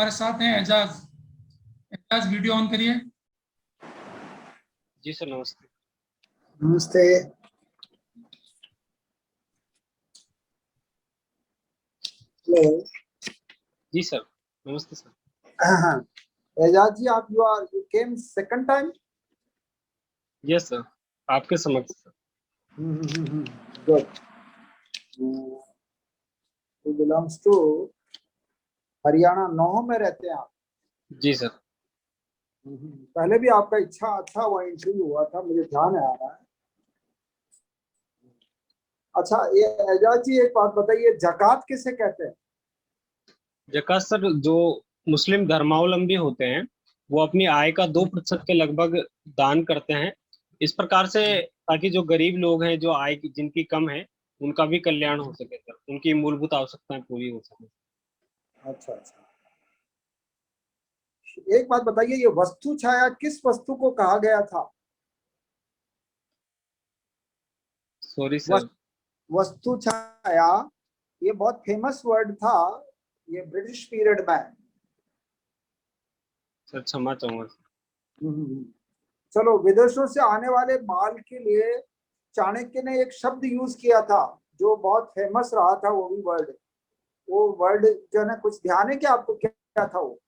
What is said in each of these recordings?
हमारे साथ हैं एजाज। एजाज वीडियो ऑन करिए। जी सर, नमस्ते। नमस्ते। हेलो। जी सर, नमस्ते सर। हाँ, एजाज जी, आप you came second time? Yes sir, आपके समक्ष sir. Good. You belongs to Haryana, नौहों में रहते हैं आप? जी सर। पहले भी आपका इच्छा अच्छा हुआ, इंटरव्यू हुआ था, मुझे ध्यान आ रहा है। अच्छा, ये एजाज जी एक बात बताइए, जकात किसे कहते हैं? जकात सर, जो मुस्लिम धर्मावलंबी होते हैं वो अपनी आय का 2% के लगभग दान करते हैं, इस प्रकार से, ताकि जो गरीब लोग हैं, जो आय जिनकी कम है, उनका भी कल्याण हो सके सर, उनकी मूलभूत आवश्यकताएं पूरी हो सके। अच्छा अच्छा, एक बात बताइए, ये वस्तु छाया किस वस्तु को कहा गया था? Sorry sir. वस्तु छाया, ये बहुत फेमस वर्ड था, ये ब्रिटिश पीरियड में। सर क्षमा चाहूंगा सर। चलो, विदेशों से आने वाले माल के लिए चाणक्य ने एक शब्द यूज किया था जो बहुत फेमस रहा था, वो वर्ड जो है ना, कुछ ध्यान है क्या आपको, क्या था वो?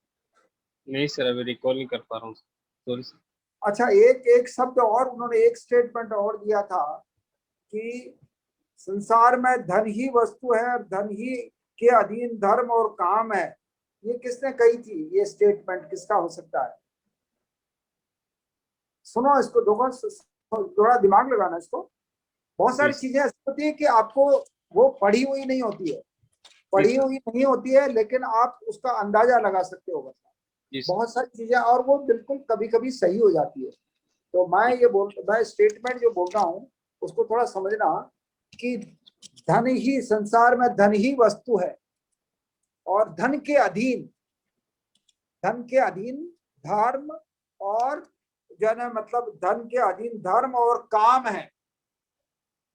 नहीं सर, अभी रिकॉल नहीं कर पा रहा हूँ, सॉरी सर। अच्छा, एक एक शब्द और उन्होंने, एक स्टेटमेंट और दिया था कि संसार में धन ही वस्तु है और धन ही के अधीन धर्म और काम है। ये किसने कही थी? ये स्टेटमेंट किसका हो सकता है? सुनो इसको, थोड़ा दिमाग लगाना इसको। बहुत सारी जी चीजें ऐसी होती है कि आपको वो पढ़ी हुई नहीं होती है, लेकिन आप उसका अंदाजा लगा सकते हो। जी सर। बहुत सारी चीजें, और वो बिल्कुल कभी कभी सही हो जाती है। तो मैं स्टेटमेंट जो बोल रहा हूँ उसको थोड़ा समझना कि धन ही, संसार में धन ही वस्तु है और धन के अधीन धर्म, और जो है ना, मतलब धन के अधीन धर्म और काम है।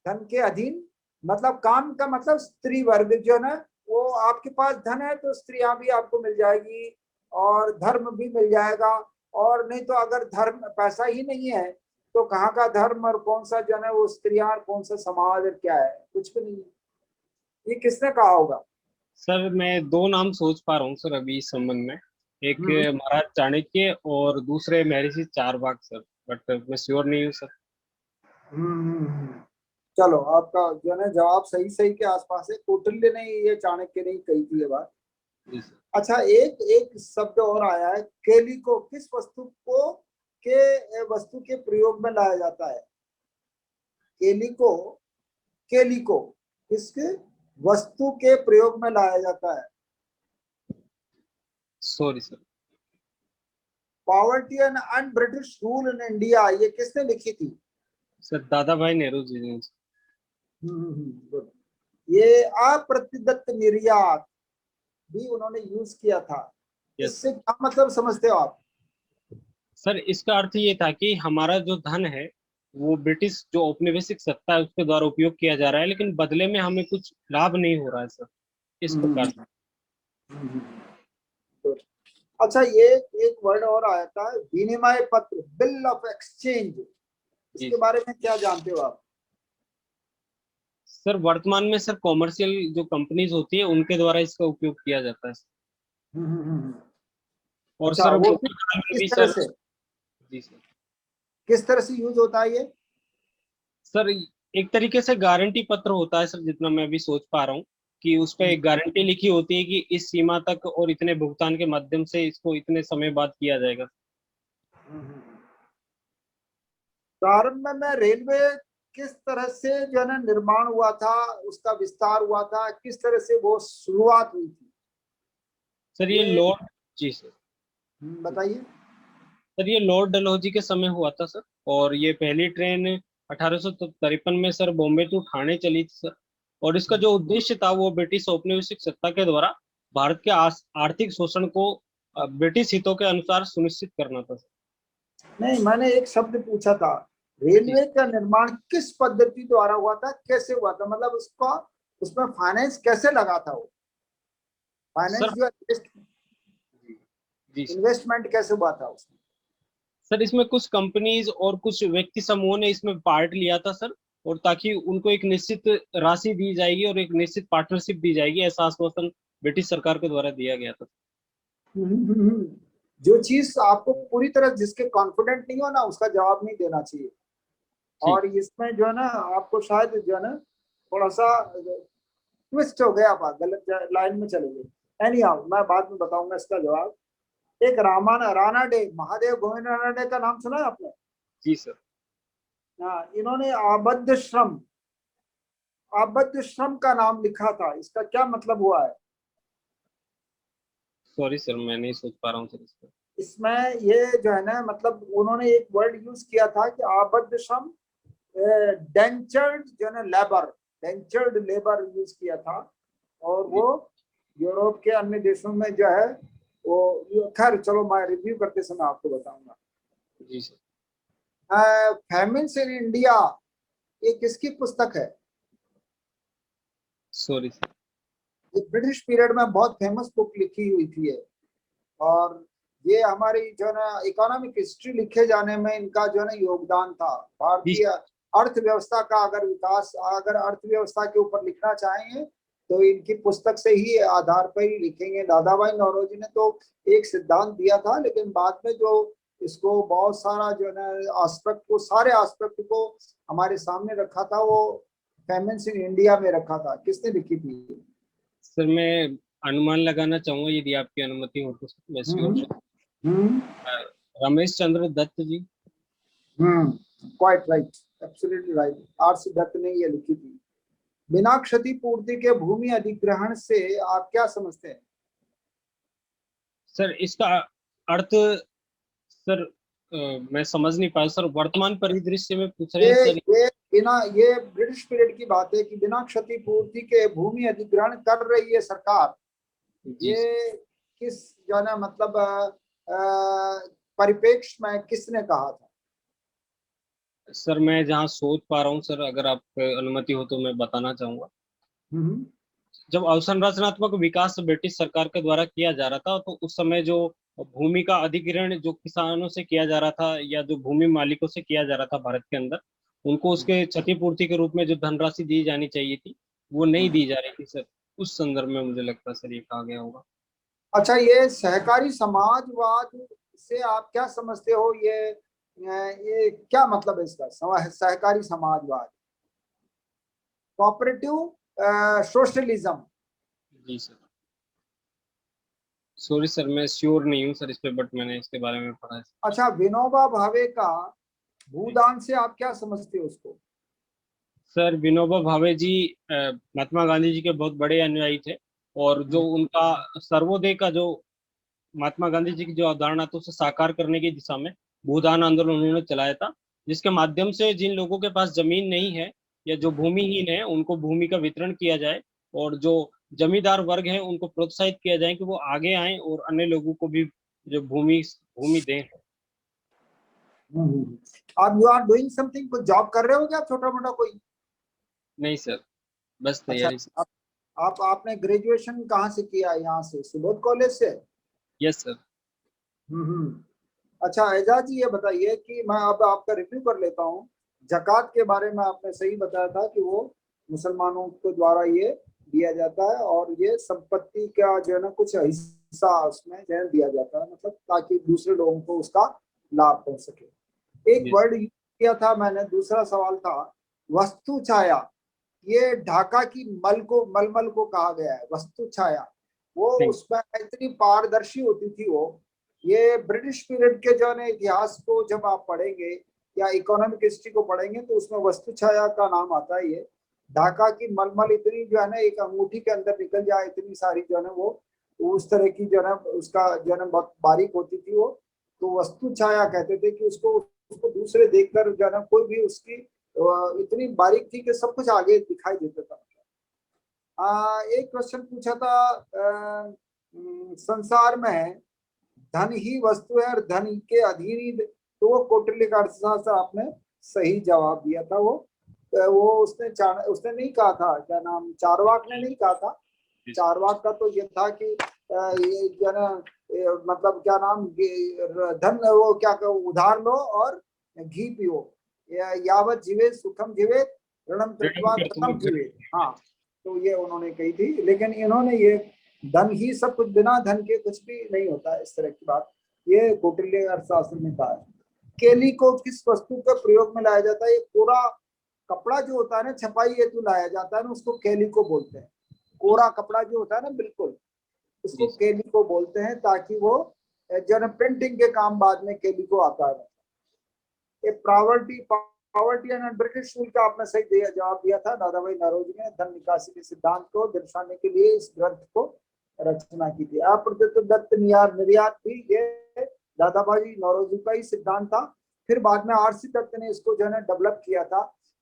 धन के अधीन मतलब, काम का मतलब स्त्री वर्ग जो है ना, वो आपके पास धन है तो स्त्रियां भी आपको मिल जाएगी और धर्म भी मिल जाएगा। और नहीं तो अगर धर्म, पैसा ही नहीं है तो कहाँ का धर्म और कौन सा जन है वो स्त्रियां और कौन सा समाज और क्या है, कुछ भी नहीं है। ये किसने कहा होगा? सर, मैं दो नाम सोच पा रहा हूँ सर अभी इस संबंध में। एक हम्म महाराज चाणक्य और दूसरे महर्षि चारवाक सर, बट मैं श्योर नहीं हूँ सर। हम्म। चलो, आपका जो है ना जवाब सही सही के आसपास है। कौटिल्य ने ये चाणक्य ने ही कही थी ये बात। जी सर। अच्छा, एक एक शब्द और आया है, केली को किस वस्तु के प्रयोग में लाया जाता है? केली को, किसके वस्तु के प्रयोग में लाया जाता है? Sorry sir. Poverty and un British rule in India, ये किसने लिखी थी? सर दादा भाई नेहरू जी ने। good। ये अप्रतिदत्त निर्यात भी उन्होंने यूज किया था। यस इससे सर। क्या मतलब समझते हो आप? सर, इसका अर्थ ये था कि हमारा जो धन है वो ब्रिटिश जो औपनिवेशिक सत्ता है उसके द्वारा उपयोग किया जा रहा है, लेकिन बदले में हमें कुछ लाभ नहीं हो रहा है सर, इस प्रकार से। good। अच्छा, ये एक वर्ड और आया था, विनिमय पत्र, बिल ऑफ एक्सचेंज। जी इसके बारे में क्या जानते हो आप? सर, वर्तमान में सर कॉमर्शियल जो कंपनीज होती है उनके द्वारा इसका उपयोग किया जाता है सर। और अच्छा, सर वो वर्तमान में किस भी तरह सर। से, जी सर। यूज होता है ये? सर, एक तरीके से गारंटी पत्र होता है सर, जितना मैं अभी सोच पा रहा हूँ, कि उस पर एक गारंटी लिखी होती है कि इस सीमा तक और इतने भुगतान के माध्यम से इसको इतने समय बाद किया जाएगा। प्रारंभ में रेलवे किस तरह से जो है ना निर्माण हुआ था, उसका विस्तार हुआ था, किस तरह से वो शुरुआत हुई थी? सर ये ये लॉर्ड। जी सर। बताइए। सर ये लॉर्ड डलहौजी के समय हुआ था सर, और ये पहली ट्रेन 1853 में सर बॉम्बे टू ठाणे चली थी सर। और इसका जो उद्देश्य था वो ब्रिटिश औपनिवेशिक सत्ता के द्वारा भारत के आर्थिक शोषण को ब्रिटिश हितों के अनुसार सुनिश्चित करना था सर। नहीं, मैंने एक शब्द पूछा था, जी रेलवे का निर्माण किस पद्धति द्वारा हुआ था, कैसे हुआ था, मतलब उसका, उसमें फाइनेंस कैसे लगा था वो? Finance sir. जो है जी सर। इन्वेस्टमेंट कैसे हुआ था उसमें? सर इसमें कुछ कंपनीज और कुछ व्यक्ति समूह ने इसमें पार्ट लिया था सर, और ताकि उनको एक निश्चित राशि दी जाएगी और एक निश्चित पार्टनरशिप दी जाएगी, ऐसा आश्वासन ब्रिटिश सरकार के द्वारा दिया गया था। जो चीज आपको पूरी तरह जिसके कॉन्फिडेंट नहीं हो ना, उसका जवाब नहीं देना चाहिए। ठीक। और इसमें जो है ना, आपको शायद जो है ना थोड़ा सा ट्विस्ट हो गया, आप गलत लाइन में चले गए। एनी हाउ, मैं बाद में बताऊंगा इसका जवाब। एक राणा डे, महादेव गोविंद राणा डे का नाम सुना है आपने? जी सर। हाँ, इन्होंने आबद्ध श्रम का नाम लिखा था, इसका क्या मतलब हुआ है? सॉरी सर, मैं नहीं सोच पा रहा हूँ सर इसका। इसमें ये जो है ना, मतलब उन्होंने एक वर्ड यूज किया था कि आबद्ध श्रम, डेंचर्ड जो है ना लेबर, डेंचर्ड लेबर यूज किया था। और वो यूरोप के अन्य देशों में जो है वो, खैर चलो मैं रिव्यू करते समय आपको बताऊंगा। जी सर। फैमिन्स इन इंडिया, ये किसकी पुस्तक है? Sorry sir. ये ब्रिटिश पीरियड में बहुत फेमस बुक लिखी हुई थी ये। और ये हमारी जो है ना इकोनॉमिक हिस्ट्री लिखे जाने में इनका जो है ना योगदान था। भारतीय अर्थव्यवस्था का अगर विकास, अगर अर्थव्यवस्था के ऊपर लिखना चाहेंगे तो इनकी पुस्तक से ही आधार पर ही लिखेंगे। दादाभाई नौरोजी ने तो एक सिद्धांत दिया था, लेकिन बाद में जो इसको बहुत सारा जो है ना एस्पेक्ट को, सारे एस्पेक्ट को हमारे सामने रखा था, वो फेमिन्स इन इंडिया में रखा था। किसने लिखी थी? सर मैं अनुमान लगाना चाहूंगा, यदि आपकी अनुमति हो तो सर, मैं sure hmm Ramesh Chandra Dutt ji. Quite right, absolutely right. RC. Dutt ने ये लिखी थी। बिना क्षतिपूर्ति के भूमि अधिग्रहण से आप क्या समझते हैं? सर इसका अर्थ, सर मैं समझ नहीं पाया सर, वर्तमान परिदृश्य में पूछ रहे हैं सर? ये ब्रिटिश पीरियड की बात है कि बिना क्षतिपूर्ति के भूमि अधिग्रहण कर रही है सरकार। जी ये किस जो है ना मतलब परिप्रेक्ष्य में किसने कहा था? सर मैं जहाँ सोच पा रहा हूँ सर, अगर आप अनुमति हो तो मैं बताना चाहूंगा। हम्म जब अवसंरचनात्मक विकास ब्रिटिश सरकार के द्वारा किया जा रहा था, तो उस समय जो भूमि का अधिग्रहण जो किसानों से किया जा रहा था या जो भूमि मालिकों से किया जा रहा था भारत के अंदर, उनको उसके क्षतिपूर्ति के रूप में जो धनराशि दी जानी चाहिए थी, वो नहीं दी जा रही थी सर। उस संदर्भ में मुझे लगता है सर ये कहा गया होगा। अच्छा, ये सहकारी समाजवाद से आप क्या समझते हो? ये क्या मतलब है इसका? सहकारी समाजवाद, कोऑपरेटिव सोशलिज्म। जी सर। सॉरी सर, मैं श्योर नहीं हूँ सर इस पे, बट मैंने इसके बारे में पढ़ा है। अच्छा, विनोबा भावे का भूदान से आप क्या समझते हो उसको? सर विनोबा भावे जी महात्मा गांधी जी के बहुत बड़े अनुयायी थे, और जो उनका सर्वोदय का जो महात्मा गांधी जी की जो अवधारणा था उसे साकार करने की दिशा में भूदान आंदोलन उन्होंने चलाया था, जिसके माध्यम से जिन लोगों के पास जमीन नहीं है या जो भूमिहीन है उनको भूमि का वितरण किया जाए, और जो जमींदार वर्ग है उनको प्रोत्साहित किया जाए कि वो आगे आए और अन्य लोगों को भी जो भूमि भूमि दें। आप यू आर डूइंग समथिंग, कुछ जॉब कर रहे हो क्या छोटा मोटा कोई? नहीं सर, बस अच्छा, तैयारी से। आपने ग्रेजुएशन कहाँ से किया? यहाँ से सुबोध कॉलेज से? Yes sir. हम्म। अच्छा एजाज जी, ये बताइए कि मैं अब आपका रिव्यू कर लेता हूँ। जक़ात के बारे में आपने सही बताया था कि वो मुसलमानों के द्वारा ये दिया जाता है, और ये संपत्ति का जो है ना कुछ हिस्सा उसमें जो है दिया जाता है, मतलब ताकि दूसरे लोगों को उसका लाभ पहुंच सके। एक वर्ड यूज किया था मैंने, दूसरा सवाल था वस्तु छाया। ये ढाका की मलमल को कहा गया है वस्तु छाया। वो उसमें इतनी पारदर्शी होती थी वो। ये ब्रिटिश पीरियड के जो है इतिहास को जब आप पढ़ेंगे या इकोनॉमिक हिस्ट्री को पढ़ेंगे तो उसमें वस्तु छाया का नाम आता है। ये ढाका की मलमल इतनी जो है ना एक अंगूठी के अंदर निकल जाए इतनी सारी जो है ना वो उस तरह की जो है ना उसका जो है ना बहुत बारीक होती थी वो। तो वस्तु छाया कहते थे कि उसको उसको दूसरे देखकर जो है ना कोई भी उसकी इतनी बारीक थी कि सब कुछ आगे दिखाई देता था। एक क्वेश्चन पूछा था, संसार में धन ही वस्तु है और धन के अधीन ही, तो वो कौटिल्य का अर्थशास्त्र आपने सही जवाब दिया था। वो उसने नहीं कहा था, क्या नाम, चारवाक ने नहीं कहा था। चारवाक का तो ये था कि ये जो है ना मतलब क्या नाम धन वो क्या उधार लो और घी पियो, यावत जीवे सुखम जीवे ऋणम त्यक्त्वा कृतम जीवे। हाँ, तो ये उन्होंने कही थी, लेकिन इन्होंने ये धन ही सब कुछ, बिना धन के कुछ भी नहीं होता, इस तरह की बात ये कौटिल्य अर्थशास्त्र में कहा है। केली को किस वस्तु के प्रयोग में लाया जाता है? ये कोरा कपड़ा जो होता है ना, छपाई हेतु लाया जाता है ना, उसको केली को बोलते हैं। कोरा कपड़ा जो होता है ना, बिल्कुल, उसको केली को बोलते हैं, ताकि वो जो प्रिंटिंग के काम बाद में केली को आता है। ये पॉवर्टी एंड ब्रिटिश रूल का आपने सही जवाब दिया था। दादा भाई नौरोजी ने धन निकासी के सिद्धांत को दर्शाने के लिए इस ग्रंथ को रचना की थी। अप्रतित दत्त निर्यात भी ये दादा भाई नौरोजी का ही सिद्धांत था। फिर बाद में आरसी दत्त ने इसको जो है डेवलप किया था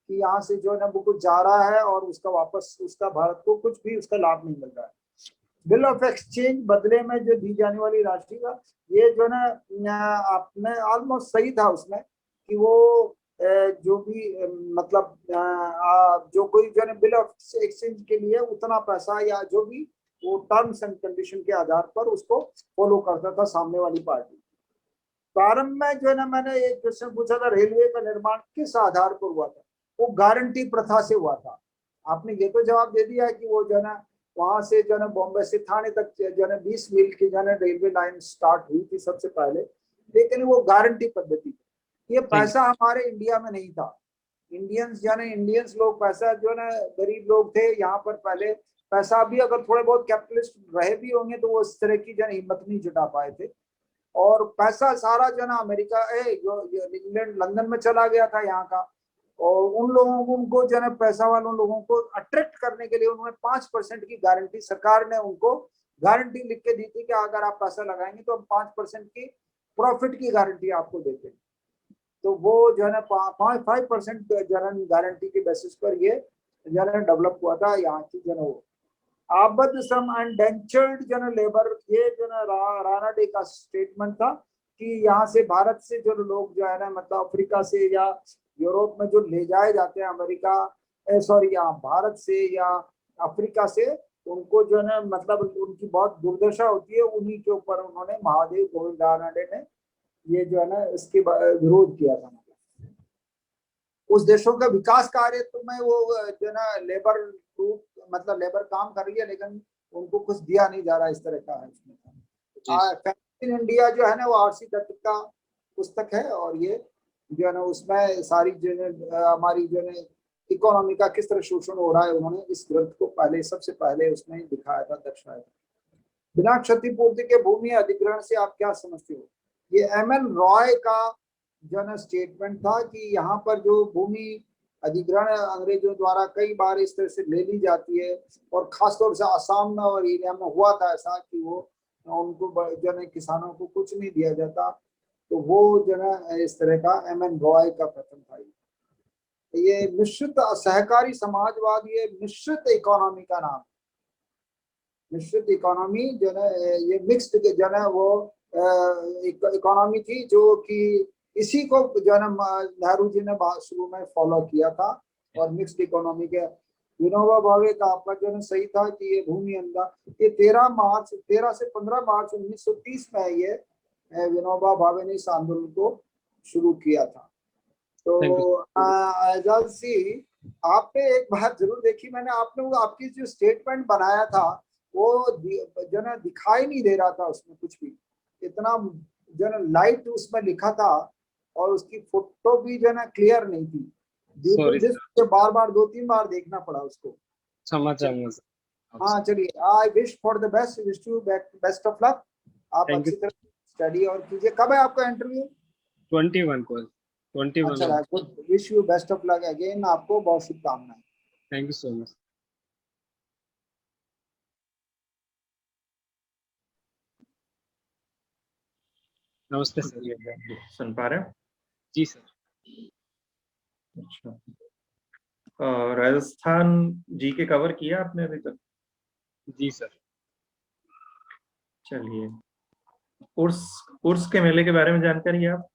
कि यहाँ से जो है ना वो कुछ जा रहा है और उसका वापस उसका भारत को कुछ भी उसका लाभ नहीं मिल रहा है। बिल ऑफ एक्सचेंज बदले में जो दी जाने वाली राशि का, ये जो ना आपने ऑलमोस्ट सही था उसमें कि वो जो भी मतलब जो कोई जो है बिल ऑफ एक्सचेंज के लिए उतना पैसा या जो भी वो टर्म्स एंड कंडीशन के आधार पर उसको फॉलो करता था सामने वाली पार्टी। प्रारंभ में जो है ना मैंने एक क्वेश्चन पूछा था, रेलवे का निर्माण किस आधार पर हुआ था? वो गारंटी प्रथा से हुआ था। आपने ये तो जवाब दे दिया कि वो जो है ना वहां से जो है बॉम्बे से थाने तक जो है 20 मील की जो है रेलवे लाइन स्टार्ट हुई थी सबसे पहले, लेकिन वो गारंटी पद्धति थी। ये पैसा हमारे इंडिया में नहीं था। इंडियंस जो है इंडियंस लोग पैसा जो है ना गरीब लोग थे यहाँ पर पहले, पैसा भी अगर थोड़े बहुत कैपिटलिस्ट रहे भी होंगे तो वो इस तरह की जो है हिम्मत नहीं जुटा पाए थे। और पैसा सारा जो है ना अमेरिका इंग्लैंड लंदन में चला गया था यहाँ का। और उन लोगों को उनको जो है पैसा वालों लोगों को अट्रैक्ट करने के लिए उन्होंने 5% की गारंटी, सरकार ने उनको गारंटी लिख के दी थी कि अगर आप पैसा लगाएंगे तो हम 5% की प्रॉफिट की गारंटी आपको देते हैं। तो वो जो है ना 5% जो है गारंटी के बेसिस पर ये जो है डेवलप हुआ था यहाँ की जो है वो आबद्ध श्रम अनडेंचर्ड जो है लेबर। ये जो है राणा डे का स्टेटमेंट था कि यहाँ से भारत से जो लोग जो है ना मतलब अफ्रीका से या यूरोप में जो ले जाए जाते हैं अमेरिका सॉरी यहाँ भारत से या अफ्रीका से, उनको जो है ना मतलब उनकी बहुत दुर्दशा होती है, उन्हीं के ऊपर उन्होंने महादेव गोविंद रानडे ने ये जो है ना इसके विरोध किया था। उस देशों का विकास कार्य तो में वो जो है ना लेबर ग्रुप मतलब लेबर काम कर रही है, लेकिन उनको कुछ दिया नहीं जा रहा, इस तरह का है उसमें। इंडिया जो है ना वो आरसी दत्त का पुस्तक है, और ये जो है ना उसमें सारी जो है हमारी जो है इकोनॉमी का किस तरह शोषण हो रहा है, उन्होंने इस ग्रंथ को पहले सबसे पहले उसमें दिखाया था, दर्शाया था। बिना क्षतिपूर्ति के भूमि अधिग्रहण से आप क्या समझते हो? ये एमएन रॉय का जो है स्टेटमेंट था कि यहाँ पर जो भूमि अधिग्रहण अंग्रेजों द्वारा कई बार इस तरह से ले ली जाती है, और खासतौर से आसाम में और एरिया में हुआ था ऐसा कि वो उनको जो है किसानों को कुछ नहीं दिया जाता। तो वो जो है इस तरह का एमएन रॉय का कथन था। ये मिश्रित सहकारी समाजवाद, ये मिश्रित इकोनॉमी का नाम, मिश्रित इकोनॉमी जो है ये मिक्स्ड जो है वो इकोनॉमी थी, जो कि इसी को जो है नेहरू जी ने शुरू में फॉलो किया था। और मिक्स्ड इकोनॉमी के विनोबा भावे का आपका जो है सही था कि ये भूमि अंदर ये 13 से 15 मार्च 1930 में ये विनोबा भावे ने इस आंदोलन को शुरू किया था। तो एजाज सिंह, आपने एक बात जरूर देखी मैंने, आपने वो आपकी जो स्टेटमेंट बनाया था वो जो है दिखाई नहीं दे रहा था उसमें कुछ भी, इतना जो है लाइट उसमें लिखा था, और उसकी फोटो भी जो है ना क्लियर नहीं थी। बार बार 2-3 बार देखना पड़ा उसको। क्षमा चाहूंगा सर। हाँ चलिए, I wish for the best, wish you best of luck. आप अच्छी तरह स्टडी और कीजिए। कब है आपका इंटरव्यू? 21 को। 21। अच्छा, good, wish you best of luck again, आपको बहुत शुभकामनाएं। Thank you so much. नमस्ते सर। सुन पा रहे हो? जी सर। अच्छा, राजस्थान जी के कवर किया आपने अभी तक? जी सर। चलिए, उर्स के मेले के बारे में जानकारी है आप?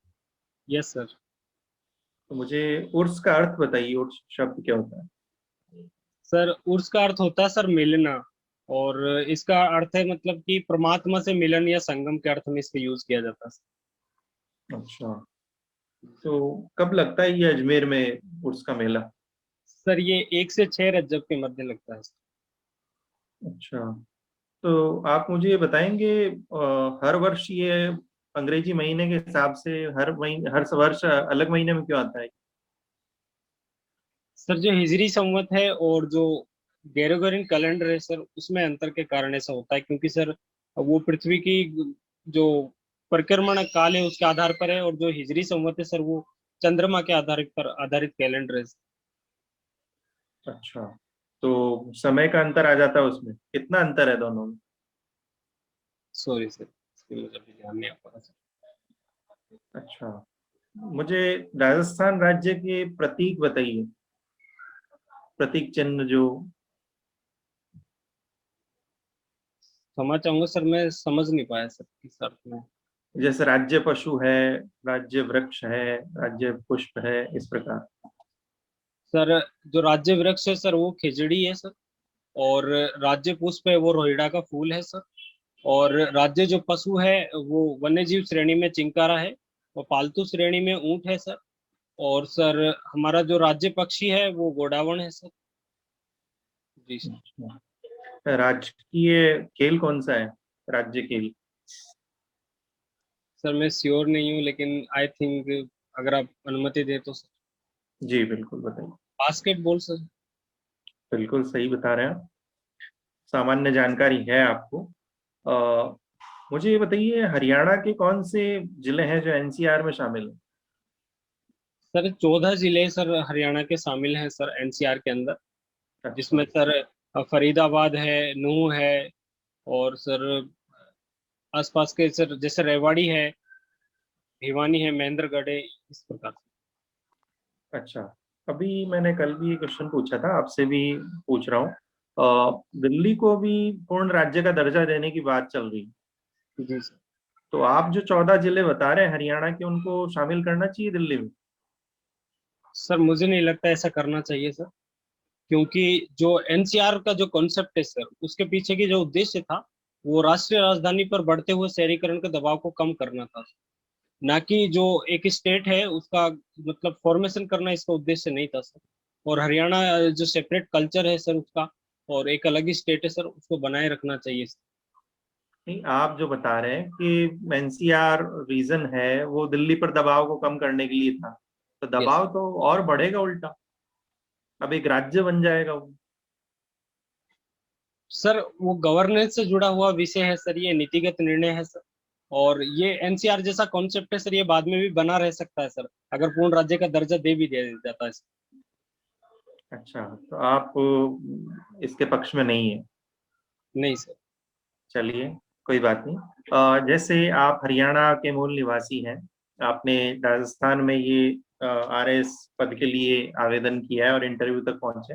Yes sir. तो मुझे उर्स का अर्थ बताइए, उर्स शब्द क्या होता है? सर उर्स का अर्थ होता है सर मिलना, और इसका अर्थ है मतलब कि परमात्मा से मिलन या संगम के अर्थ में इसका यूज किया जाता है। अच्छा, तो कब लगता है ये अजमेर में उर्स का मेला? सर ये 1 से 6 रजब के मध्य लगता है। अच्छा, तो आप मुझे ये बताएंगे हर वर्ष ये अंग्रेजी महीने के हिसाब से हर वर्ष अलग महीने में क्यों आता है? सर जो हिजरी संवत है और जो ग्रेगोरियन कैलेंडर है सर, उसमें अंतर के कारण ऐसा होता है, क्योंकि सर वो पृथ्वी की जो परिक्रमण काल है उसके आधार पर है, और जो हिजरी संवत है सर वो चंद्रमा के आधारित कैलेंडर है। अच्छा, तो समय का अंतर आ जाता है उसमें, कितना अंतर है दोनों में? सॉरी सर, इसके मुझे अभी ध्यान नहीं आ पा रहा सर। अच्छा, मुझे राजस्थान राज्य के प्रतीक बताइए, प्रतीक चिन्ह जो। क्षमा चाहूंगा सर, मैं समझ नहीं पाया सर किस अर्थ में। जैसे राज्य पशु है, राज्य वृक्ष है, राज्य पुष्प है, इस प्रकार। सर जो राज्य वृक्ष है सर वो खिजड़ी है सर, और राज्य पुष्प है वो रोहिड़ा का फूल है सर, और राज्य जो पशु है वो वन्यजीव श्रेणी में चिंकारा है, और पालतू श्रेणी में ऊंट है सर, और सर हमारा जो राज्य पक्षी है वो गोडावण है सर। जी सर। राजकीय खेल कौन सा है, राज्य खेल? सर मैं श्योर नहीं हूँ, लेकिन आई थिंक अगर आप अनुमति दे तो सर जी बिल्कुल बताइए। Basketball sir. बिल्कुल सही बता रहे हैं आप, सामान्य जानकारी है आपको। अ, मुझे ये बताइए, हरियाणा के कौन से जिले हैं जो एनसीआर में शामिल हैं? सर 14 जिले सर हरियाणा के शामिल हैं सर एनसीआर के अंदर, अच्छा। जिसमें सर फरीदाबाद है, नूह है, और सर आसपास के सर जैसे रेवाड़ी है, भिवानी है, महेंद्रगढ़ है, इस प्रकार से। अच्छा, अभी मैंने कल भी एक क्वेश्चन पूछा था, आपसे भी पूछ रहा हूँ। दिल्ली को भी पूर्ण राज्य का दर्जा देने की बात चल रही है, जी सर। तो आप जो 14 जिले बता रहे हैं हरियाणा के, उनको शामिल करना चाहिए दिल्ली में? सर मुझे नहीं लगता ऐसा करना चाहिए सर, क्योंकि जो एनसीआर का जो कॉन्सेप्ट है सर, उसके पीछे की जो उद्देश्य था वो राष्ट्रीय राजधानी पर बढ़ते हुए शहरीकरण के दबाव को कम करना था, ना कि जो एक स्टेट है उसका मतलब फॉर्मेशन करना इसका उद्देश्य नहीं था सर। और हरियाणा जो सेपरेट कल्चर है सर उसका, और एक अलग ही स्टेट है सर, उसको बनाए रखना चाहिए सर। नहीं, आप जो बता रहे हैं कि एनसीआर रीजन है वो दिल्ली पर दबाव को कम करने के लिए था, तो यस दबाव तो और बढ़ेगा उल्टा, अब एक राज्य बन जाएगा वो। सर, वो गवर्नेंस से जुड़ा हुआ विषय है सर, ये नीतिगत निर्णय है सर, और ये एनसीआर जैसा कॉन्सेप्ट है सर, ये बाद में भी बना रह सकता है सर, अगर पूर्ण राज्य का दर्जा दे भी दिया जाता है सर। अच्छा, तो आप इसके पक्ष में नहीं है? नहीं सर। चलिए, कोई बात नहीं। जैसे आप हरियाणा के मूल निवासी हैं, आपने राजस्थान में ये आरएस पद के लिए आवेदन किया है और इंटरव्यू तक पहुंचे।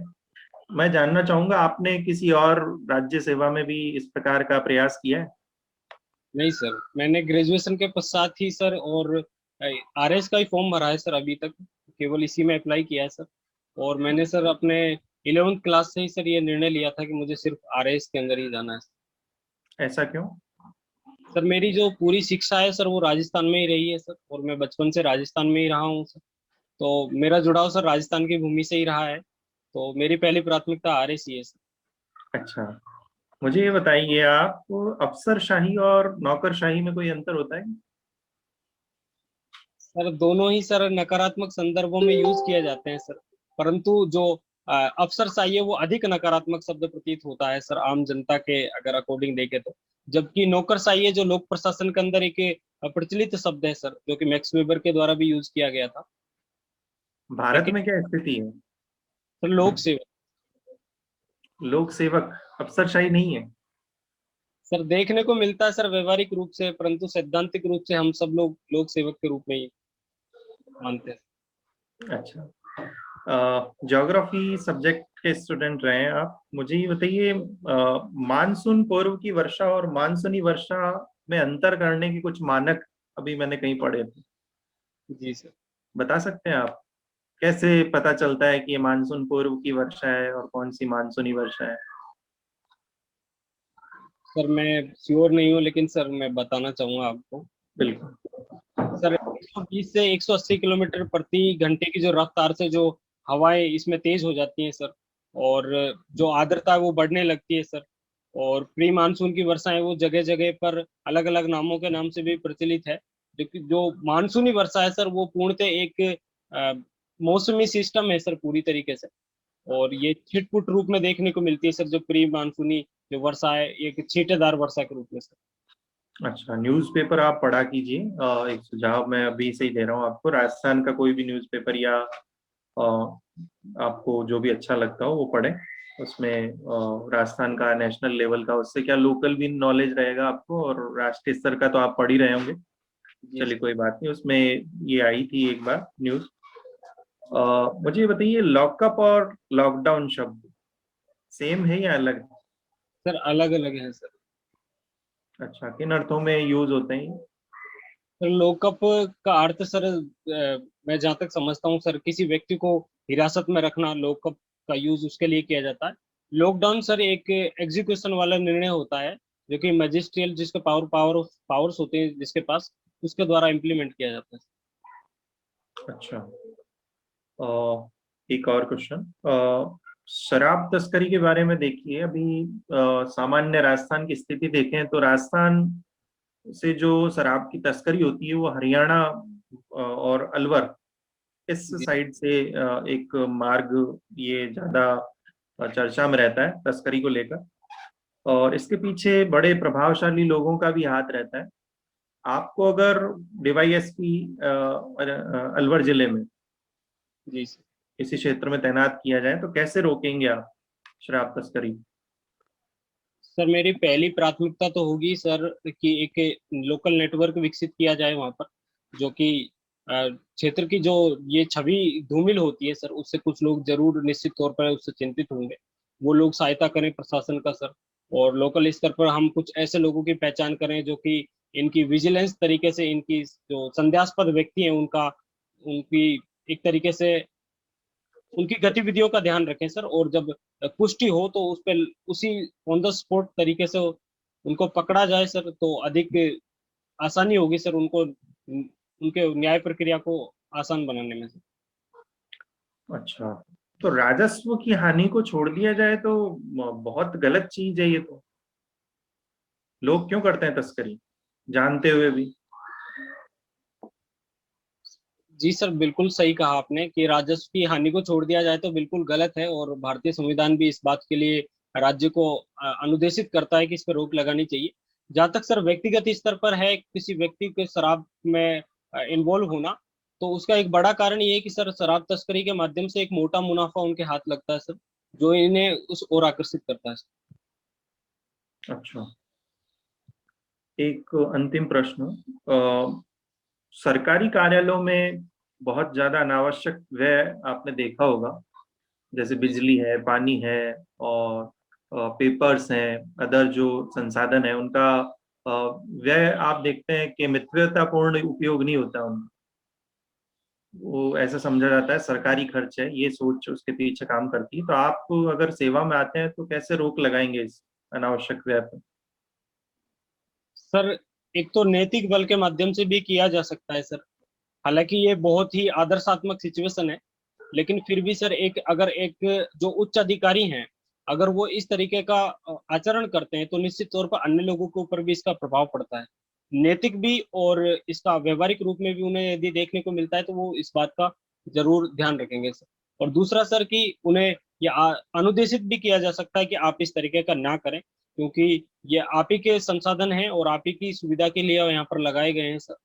मैं जानना चाहूंगा, आपने किसी और राज्य सेवा में भी इस प्रकार का प्रयास किया है? नहीं सर, मैंने ग्रेजुएशन के पश्चात ही सर और आरएस का ही फॉर्म भरा है सर, अभी तक केवल इसी में अप्लाई किया है सर। और मैंने सर अपने 11वीं क्लास से ही सर ये निर्णय लिया था कि मुझे सिर्फ आरएस के अंदर ही जाना है ऐसा क्यों? सर। मेरी जो पूरी शिक्षा है सर वो राजस्थान में ही रही है सर, और मैं बचपन से राजस्थान में ही रहा हूँ सर, तो मेरा जुड़ाव सर राजस्थान की भूमि से ही रहा है, तो मेरी पहली प्राथमिकता आरएस ही है सर। अच्छा, मुझे ये बताइए, आप अफसरशाही और नौकरशाही में कोई अंतर होता है? सर दोनों ही सर नकारात्मक संदर्भों में यूज किए जाते हैं सर, परंतु जो अफसरशाही है वो अधिक नकारात्मक शब्द प्रतीत होता है सर आम जनता के अगर अकॉर्डिंग देखे तो, जबकि नौकरशाही है जो लोक प्रशासन के अंदर एक प्रचलित शब्द है सर, जो कि मैक्स वेबर के द्वारा भी यूज किया गया था। भारत लेकिन में क्या स्थिति है? सर लोक सेवा, लोक सेवक अफसरशाही नहीं है? सर देखने को मिलता है सर व्यवहारिक रूप से, परंतु सैद्धांतिक रूप से हम सब लोग लोक सेवक के रूप में ही मानते हैं। अच्छा, ज्योग्राफी सब्जेक्ट के स्टूडेंट रहे हैं आप, मुझे ये बताइए, मानसून पूर्व की वर्षा और मानसूनी वर्षा में अंतर करने के कुछ मानक अभी मैंने कहीं पढ़े थे, जी सर। बता सकते हैं आप? कैसे पता चलता है कि ये मानसून पूर्व की वर्षा है और कौन सी मानसूनी वर्षा है? सर मैं श्योर नहीं हूँ, लेकिन सर मैं बताना चाहूंगा आपको। बिल्कुल। सर 120 से 180 किलोमीटर प्रति घंटे की जो रफ्तार से जो हवाएं इसमें तेज हो जाती हैं सर, और जो आर्द्रता है वो बढ़ने लगती है सर, और प्री मानसून की वर्षाएं वो जगह जगह पर अलग अलग नामों के नाम से भी प्रचलित है। जो मानसूनी वर्षा है सर वो पूर्णतः एक अ, मौसमी सिस्टम है सर पूरी तरीके से, और ये छिटपुट रूप में देखने को मिलती है सर। जो प्री मानसूनी जो वर्षा है एक छींटेदार वर्षा के रूप में सर। अच्छा, न्यूज़पेपर आप पढ़ा कीजिए। एक सुझाव मैं अभी से ही दे रहा हूँ आपको, राजस्थान का कोई भी न्यूज़पेपर या आपको जो भी अच्छा लगता हो वो पढ़ें। उसमें राजस्थान का, नेशनल लेवल का, उससे क्या लोकल भी नॉलेज रहेगा आपको, और राष्ट्रीय स्तर का तो आप पढ़ ही रहे होंगे। जी चलिए सर। कोई बात नहीं, उसमें ये आई थी एक बार न्यूज़। मुझे ये बताइए, लॉकअप और लॉकडाउन शब्द सेम है या अलग? सर अलग अलग है सर। अच्छा, किन अर्थों में यूज होते हैं? सर लॉकअप का अर्थ सर मैं जहाँ तक समझता हूँ सर, किसी व्यक्ति को हिरासत में रखना, लॉकअप का यूज उसके लिए किया जाता है। लॉकडाउन सर एक एग्जीक्यूशन वाला निर्णय होता है, जो कि मजिस्ट्रियल जिसके पावर्स होते हैं जिसके पास, उसके द्वारा इम्प्लीमेंट किया जाता है। अच्छा। एक और क्वेश्चन, शराब तस्करी के बारे में देखिए। अभी सामान्य राजस्थान की स्थिति देखें तो राजस्थान से जो शराब की तस्करी होती है वो हरियाणा और अलवर, इस जी साइड से एक मार्ग ये ज्यादा चर्चा में रहता है तस्करी को लेकर, और इसके पीछे बड़े प्रभावशाली लोगों का भी हाथ रहता है। आपको अगर डीवाईएसपी अलवर जिले में जी सर। किसी क्षेत्र में तैनात किया जाए तो कैसे रोकेंगे आप शराब तस्करी? सर मेरी पहली प्राथमिकता तो होगी सर कि एक लोकल नेटवर्क विकसित किया जाए वहाँ पर, जो कि क्षेत्र की जो ये छवि धूमिल होती है सर, उससे कुछ लोग जरूर निश्चित तौर पर उससे चिंतित होंगे। वो लोग सहायता करें प्रशासन का सर, और लोकल स्तर पर हम कुछ ऐसे लोगों की पहचान करें जो कि इनकी विजिलेंस तरीके से, इनकी जो संदेहास्पद व्यक्ति हैं उनका, उनकी एक तरीके से उनकी गतिविधियों का ध्यान रखें सर, और जब पुष्टि हो तो उस पर उसी ऑन द स्पॉट तरीके से उनको पकड़ा जाए सर, तो अधिक आसानी होगी सर उनको, उनके न्याय प्रक्रिया को आसान बनाने में सर। अच्छा, तो राजस्व की हानि को छोड़ दिया जाए तो बहुत गलत चीज है ये तो। लोग क्यों करते हैं तस्करी जानते हुए भी? जी सर बिल्कुल सही कहा आपने कि राजस्व की हानि को छोड़ दिया जाए तो बिल्कुल गलत है, और भारतीय संविधान भी इस बात के लिए राज्य को अनुदेशित करता है कि इस पर रोक लगानी चाहिए। जहाँ तक सर व्यक्तिगत स्तर पर है किसी व्यक्ति के शराब में इन्वॉल्व होना, तो उसका एक बड़ा कारण ये है कि सर शराब तस्करी के माध्यम से एक मोटा मुनाफा उनके हाथ लगता है सर, जो इन्हें उस ओर आकर्षित करता है सर। अच्छा, एक अंतिम प्रश्न। सरकारी कार्यालयों में बहुत ज्यादा अनावश्यक व्यय आपने देखा होगा, जैसे जी बिजली है, पानी है, और पेपर्स हैं, अदर जो संसाधन है उनका व्यय आप देखते हैं कि मितव्ययतापूर्ण उपयोग नहीं होता उनका। वो ऐसा समझा जाता है सरकारी खर्च है, ये सोच उसके पीछे काम करती है। तो आप अगर सेवा में आते हैं तो कैसे रोक लगाएंगे इस अनावश्यक व्यय पर? सर एक तो नैतिक बल के माध्यम से भी किया जा सकता है सर। हालांकि ये बहुत ही आदर्शात्मक सिचुएशन है, लेकिन फिर भी सर एक अगर एक जो उच्च अधिकारी हैं, अगर वो इस तरीके का आचरण करते हैं तो निश्चित तौर पर अन्य लोगों के ऊपर भी इसका प्रभाव पड़ता है, नैतिक भी, और इसका व्यवहारिक रूप में भी उन्हें यदि देखने को मिलता है तो वो इस बात का जरूर ध्यान रखेंगे सर। और दूसरा सर कि उन्हें ये अनुदेशित भी किया जा सकता है कि आप इस तरीके का ना करें, क्योंकि ये आप ही के संसाधन हैं और आप ही की सुविधा के लिए यहाँ पर लगाए गए हैं सर,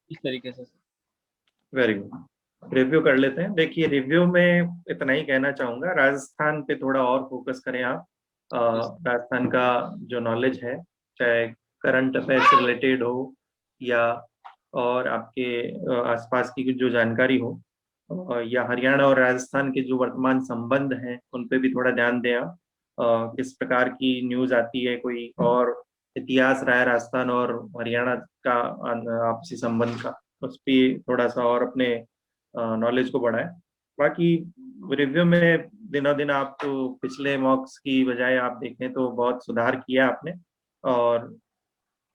इस तरीके से सर। वेरी गुड, रिव्यू कर लेते हैं। देखिए, रिव्यू में इतना ही कहना चाहूंगा, राजस्थान पे थोड़ा और फोकस करें आप। राजस्थान का जो नॉलेज है, चाहे करंट अफेयर से रिलेटेड हो या और आपके आसपास की जो जानकारी हो, या हरियाणा और राजस्थान के जो वर्तमान संबंध हैं उन पे भी थोड़ा ध्यान दें आप। किस प्रकार की न्यूज आती है, कोई और इतिहास रहा है राजस्थान और हरियाणा का आपसी संबंध का, उस पर थोड़ा सा और अपने नॉलेज को बढ़ाएं। बाकी रिव्यू में दिनों दिन आप तो पिछले मॉक्स की बजाय आप देखें तो बहुत सुधार किया आपने, और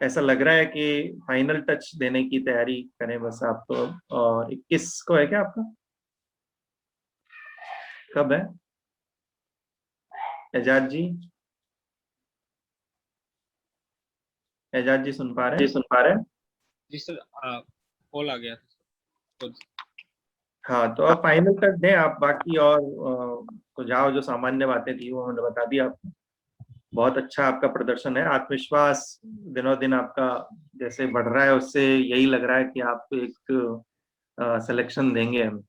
ऐसा लग रहा है कि फाइनल टच देने की तैयारी करें बस आप तो। और 21 को है क्या आपका, कब है एजाज जी? एजाज जी सुन पा रहे हैं? जी सर, कॉल आ गया था सर। हाँ, तो अब फाइनल तक दें आप। बाकी और सुझाव जो सामान्य बातें थी वो मैंने बता दिया आपको। बहुत अच्छा आपका प्रदर्शन है, आत्मविश्वास दिनों दिन आपका जैसे बढ़ रहा है उससे यही लग रहा है कि आप एक सिलेक्शन देंगे हम।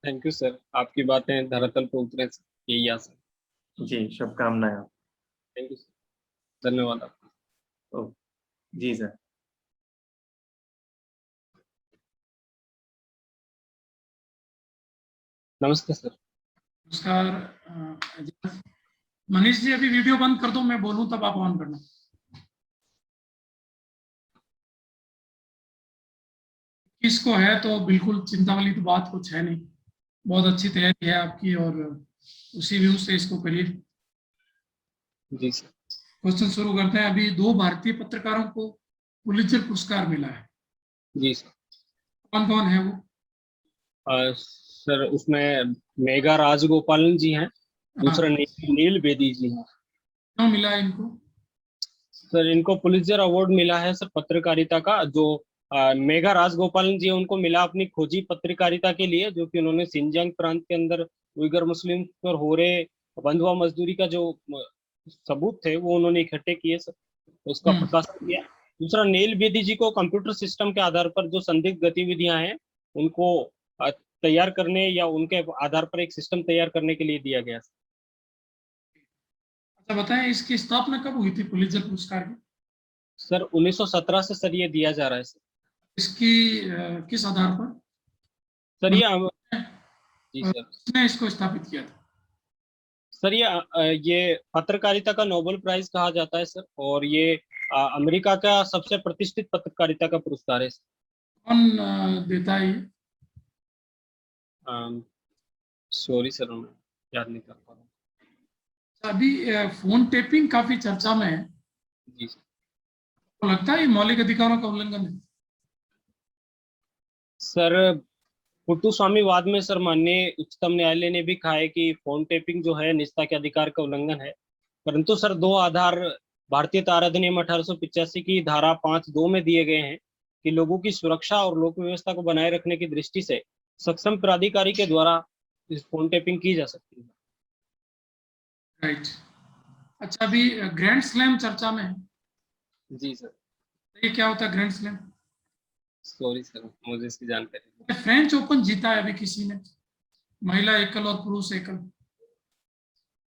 थैंक यू सर, आपकी बातें धरातल पर उतरे सर, यही आशा। जी, शुभकामनाएं आप। थैंक यू सर, धन्यवाद आपका। ओ, जी सर। नमस्ते सर। नमस्कार। मनीष जी, अभी वीडियो बंद कर दो, मैं बोलूं तब आप ऑन करना। किसको है तो बिल्कुल चिंता वाली तो बात कुछ है नहीं, बहुत अच्छी तैयारी है आपकी, और उसी व्यू से इसको करिए। जी सर। क्वेश्चन शुरू करते हैं। अभी 2 भारतीय पत्रकारों को पुलित्जर पुरस्कार मिला है, जी सर। कौन कौन है वो? सर उसमें मेघा राजगोपालन जी हैं, दूसरा हाँ, नील बेदी जी हैं। क्यों मिला है इनको? सर इनको पुलित्जर अवार्ड मिला है सर पत्रकारिता का। जो मेघा राजगोपालन जी हैं, उनको मिला अपनी खोजी पत्रकारिता के लिए, जो कि उन्होंने सिंजियांग प्रांत के अंदर उइगर मुस्लिम पर हो रहे बंधुआ मजदूरी का जो सबूत थे वो उन्होंने इकट्ठे किए सर, उसका प्रकाशन किया। दूसरा नील बेदी जी को कंप्यूटर सिस्टम के आधार पर जो संदिग्ध गतिविधियां हैं उनको तैयार करने या उनके आधार पर एक सिस्टम तैयार करने के लिए दिया गया। अच्छा बताएं, इसकी स्थापना कब हुई थी पुलित्जर पुरस्कार की? सर 1917 से सर ये दिया जा रहा है सर। इसकी किस आधार पर, सर ये जी सर। किसने इसको स्थापित किया था? सर ये पत्रकारिता का नोबेल प्राइज कहा जाता है सर, और ये अमेरिका का सबसे प्रतिष्ठित पत्रकारिता का पुरस्कार है सर। कौन देता है ये? सॉरी सर, मैं याद नहीं कर पा रहा। अभी फोन टेपिंग काफी चर्चा में है, जी सर। तो लगता है ये मौलिक अधिकारों का उल्लंघन है? सर पुट्टुस्वामी वाद में सर माननीय उच्चतम न्यायालय ने भी कहा है कि फोन टेपिंग जो है निजता के अधिकार का उल्लंघन है। परंतु सर 2 आधार भारतीय तार अधिनियम 1885 की धारा 5(2) में दिए गए हैं कि लोगों की सुरक्षा और लोक व्यवस्था को बनाए रखने की दृष्टि से सक्षम प्राधिकारी के द्वारा इस फोन टेपिंग की जा सकती है। राइट। अच्छा, अभी ग्रैंड स्लैम चर्चा में है, जी सर। ये क्या होता है ग्रैंड स्लैम? सॉरी सर, मुझे इसकी जानकारी नहीं। फ्रेंच ओपन जीता है अभी किसी ने, महिला एकल और पुरुष एकल?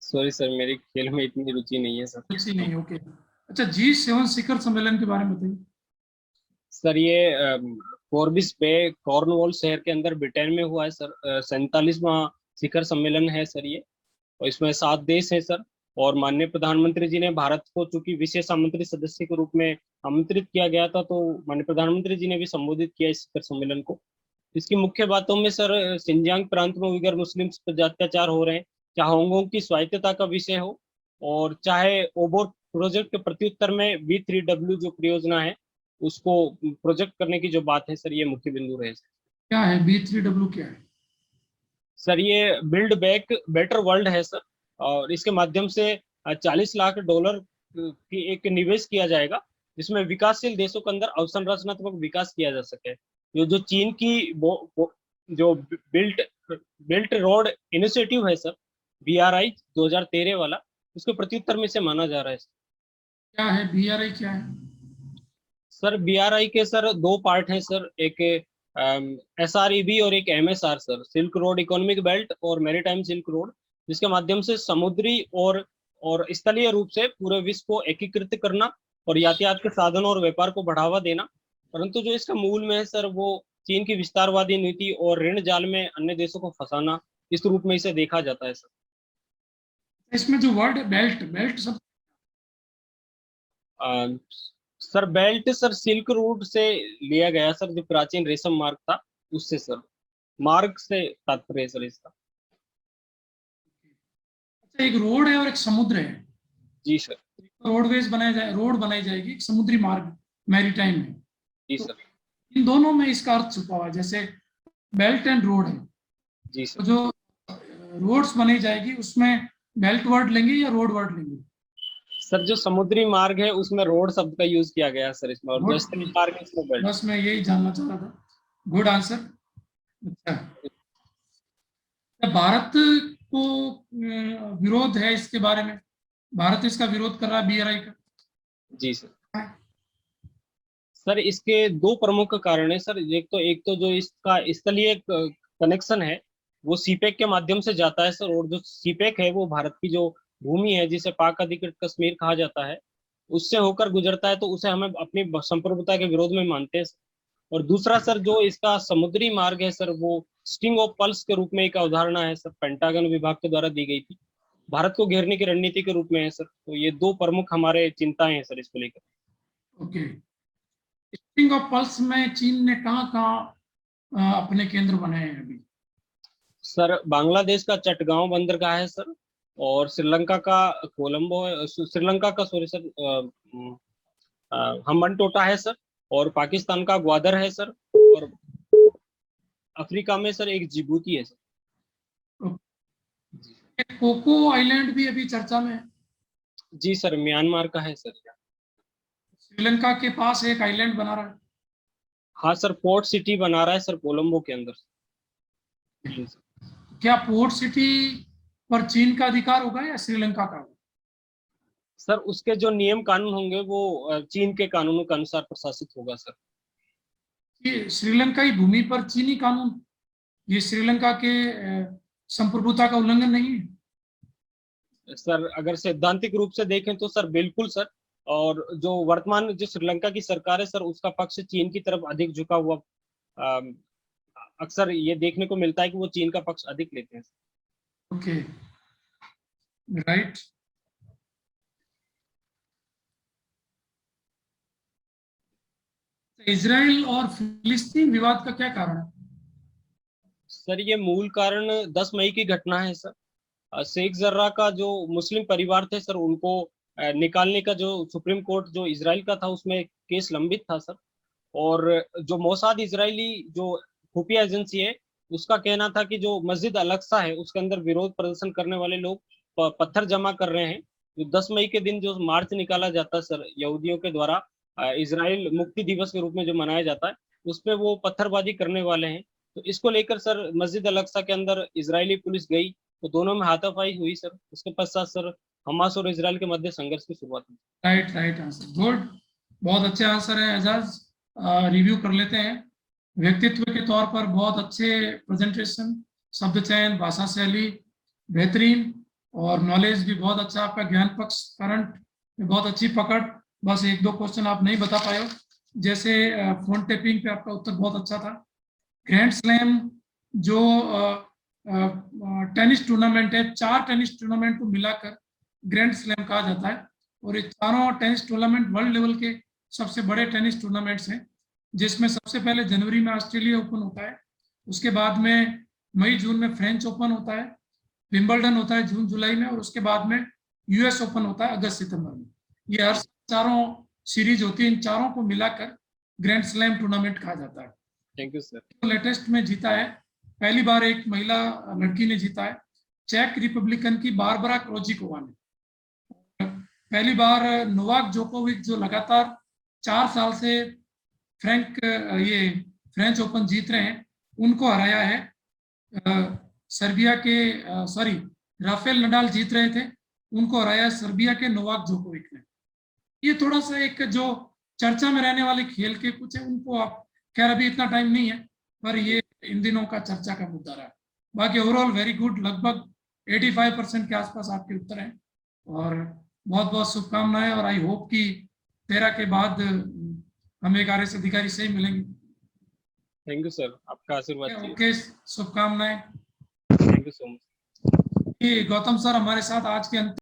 सॉरी सर, मेरी खेल में इतनी रुचि नहीं है सर। रुचि नहीं, ओके। अच्छा, G7 शिखर सम्मेलन के बारे में बताइए। सर ये कॉर्बिस बे कॉर्नवॉल शहर के अंदर ब्रिटेन में हुआ है सर। 47वां शिखर सम्मेलन है सर ये, और इसमें 7 देश हैं सर। और माननीय प्रधानमंत्री जी ने भारत को चूंकि विशेष आमंत्रित सदस्य के रूप में आमंत्रित किया गया था, तो माननीय प्रधानमंत्री जी ने भी संबोधित किया इस शिखर सम्मेलन को। इसकी मुख्य बातों में सर सिंजियांग प्रांत में उइगर मुस्लिम पर अत्याचार हो रहे हैं, चाहे हांगकांग की स्वायत्तता का विषय हो, और चाहे ओबोर प्रोजेक्ट के प्रत्युत्तर में B3W जो परियोजना है उसको प्रोजेक्ट करने की जो बात है सर, ये मुख्य बिंदु रहे सर। क्या है B3W, क्या है? सर ये बिल्ड बैक बेटर वर्ल्ड है सर, और इसके माध्यम से $40 लाख की एक निवेश किया जाएगा, जिसमें विकासशील देशों के अंदर अवसंरचनात्मक विकास किया जा सके। ये जो चीन की जो बिल्ट बिल्ट रोड इनिशिएटिव है सर, BRI 2013 वाला, उसके प्रत्युत्तर में से माना जा रहा है। क्या है BRI, क्या है? सर BRI के सर 2 पार्ट हैं सर, एक SREB और एक MSR sir, silk road economic belt और मैरीटाइम सिल्क रोड, जिसके माध्यम से समुद्री और स्थलीय रूप से पूरे विश्व को एकीकृत करना और यातायात के साधनों और व्यापार को बढ़ावा देना। परंतु जो इसका मूल में है सर, वो चीन की विस्तारवादी नीति और ऋण जाल में अन्य देशों को फंसाना, इस रूप में इसे देखा जाता है सर। इसमें जो वर्ड बेल्ट बेल्ट सब sir belt sir silk route से लिया गया सर, जो प्राचीन रेशम मार्ग था उससे सर। मार्ग से तात्पर्य है सर इसका। अच्छा, एक रोड है और एक समुद्र है। जी सर। रोडवेज रोड बनाई जाएगी, एक समुद्री मार्ग मैरीटाइम में। जी तो सर। इन दोनों में इसका अर्थ छुपा हुआ है। जैसे बेल्ट एंड रोड है, जी तो सर। जो रोड्स बनाई जाएगी उसमें बेल्ट वर्ड लेंगे या रोड वर्ड लेंगे? सर जो समुद्री मार्ग है उसमें रोड शब्द का यूज किया गया है सर इसमें, और जो स्थलीय गुड, मार्ग है इसमें बेल्ट। बस मैं यही जानना चाह रहा था। Good answer. अच्छा, भारत को विरोध है इसके बारे में, भारत इसका विरोध कर रहा है BRI का। जी सर। सर इसके दो प्रमुख कारण है सर। एक तो जो इसका स्थलीय कनेक्शन है वो सीपेक के माध्यम से जाता है सर, और जो सीपेक है वो भारत की जो भूमि है जिसे पाक अधिकृत कश्मीर कहा जाता है उससे होकर गुजरता है, तो उसे हमें अपनी संप्रभुता के विरोध में मानते हैं। और दूसरा सर जो इसका समुद्री मार्ग है सर, वो स्टिंग ऑफ पल्स के रूप में एक अवधारणा है सर, पेंटागन विभाग के द्वारा दी गई थी, भारत को घेरने की रणनीति के रूप में है सर। तो ये दो प्रमुख हमारे चिंताएं हैं सर इसको लेकर। ओके, स्ट्रिंग ऑफ पल्स में चीन ने कहाँ कहाँ अपने केंद्र बनाए हैं अभी? सर बांग्लादेश का चटगांव बंदरगाह है सर, और श्रीलंका का कोलंबो है, श्रीलंका का सॉरी सर हम्बनटोटा है सर, और पाकिस्तान का ग्वादर है सर, और अफ्रीका में सर एक जिबूती है सर। कोको आइलैंड भी अभी चर्चा में है। जी सर, म्यांमार का है सर। श्रीलंका के पास एक आइलैंड बना रहा है। हाँ सर, पोर्ट सिटी बना रहा है सर कोलंबो के अंदर। जी सर। क्या पोर्ट सिटी पर चीन का अधिकार होगा या श्रीलंका का होगा? सर उसके जो नियम कानून होंगे वो चीन के कानूनों के अनुसार प्रशासित होगा सर। ये श्रीलंकाई भूमि पर चीनी कानून, ये श्रीलंका के संप्रभुता का उल्लंघन नहीं है? सर अगर सैद्धांतिक रूप से देखें तो सर बिल्कुल सर, और जो वर्तमान जो श्रीलंका की सरकार है सर उसका पक्ष चीन की तरफ अधिक झुका हुआ अक्सर ये देखने को मिलता है कि वो चीन का पक्ष अधिक लेते हैं। Okay, right. इजराइल और फिलिस्तीन विवाद का क्या कारण है? सर ये मूल कारण 10 मई की घटना है सर। शेख जर्रा का जो मुस्लिम परिवार थे सर उनको निकालने का जो सुप्रीम कोर्ट जो इजराइल का था उसमें केस लंबित था सर, और जो मोसाद इजरायली जो खुफिया एजेंसी है उसका कहना था कि जो मस्जिद अल-अक्सा है उसके अंदर विरोध प्रदर्शन करने वाले लोग पत्थर जमा कर रहे हैं। जो 10 मई के दिन जो मार्च निकाला जाता है सर यहूदियों के द्वारा, इजराइल मुक्ति दिवस के रूप में जो मनाया जाता है, उसमें वो पत्थरबाजी करने वाले हैं। तो इसको लेकर सर मस्जिद अल-अक्सा के अंदर इजरायली पुलिस गई, तो दोनों में हाथापाई हुई सर। उसके पश्चात सर हमास और इजराइल के मध्य संघर्ष की शुरुआत हुई। राइट, राइट आंसर, गुड, बहुत अच्छे आंसर है एजाज। रिव्यू कर लेते हैं। व्यक्तित्व के तौर पर बहुत अच्छे प्रेजेंटेशन, शब्द चयन, भाषा शैली बेहतरीन, और नॉलेज भी बहुत अच्छा आपका, ज्ञान पक्ष करंट में बहुत अच्छी पकड़। बस एक दो क्वेश्चन आप नहीं बता पाए हो, जैसे फोन टेपिंग पे आपका उत्तर बहुत अच्छा था। ग्रैंड स्लैम जो टेनिस टूर्नामेंट है, 4 टेनिस टूर्नामेंट को मिलाकर ग्रैंड स्लैम कहा जाता है, और ये चारों टेनिस टूर्नामेंट वर्ल्ड लेवल के सबसे बड़े टेनिस टूर्नामेंट्स हैं, जिसमें सबसे पहले जनवरी में ऑस्ट्रेलिया ओपन होता है, उसके बाद में मई जून में फ्रेंच ओपन होता है, विंबलडन होता है जून जुलाई में, और उसके बाद में US ओपन होता है अगस्त सितंबर में। ये हर चारों सीरीज होती है, इन चारों को मिलाकर ग्रैंड स्लैम टूर्नामेंट कहा जाता है। Thank you sir. तो लेटेस्ट में जीता है, पहली बार एक महिला लड़की ने जीता है, चेक रिपब्लिकन की बारबरा क्रोजिकोवा ने। पहली बार नोवाक जोकोविक जो लगातार 4 साल से फ्रेंच ओपन जीत रहे हैं, उनको हराया है। सर्बिया के राफेल नडाल जीत रहे थे, उनको हराया सर्बिया के नोवाक जोकोविक ने। ये थोड़ा सा एक जो चर्चा में रहने वाले खेल के कुछ है, उनको आप, खैर अभी इतना टाइम नहीं है, पर ये इन दिनों का चर्चा का मुद्दा रहा। बाकी ओवरऑल वेरी गुड, लगभग 85% के आसपास आपके उत्तर हैं, और बहुत बहुत शुभकामनाएं, और आई होप कि 13 के बाद हम एक RS अधिकारी से ही मिलेंगे। थैंक यू सर, आपका आशीर्वाद चाहिए। ओके, शुभकामनाएं। Thank you so much. Gautam sir हमारे साथ आज के अंत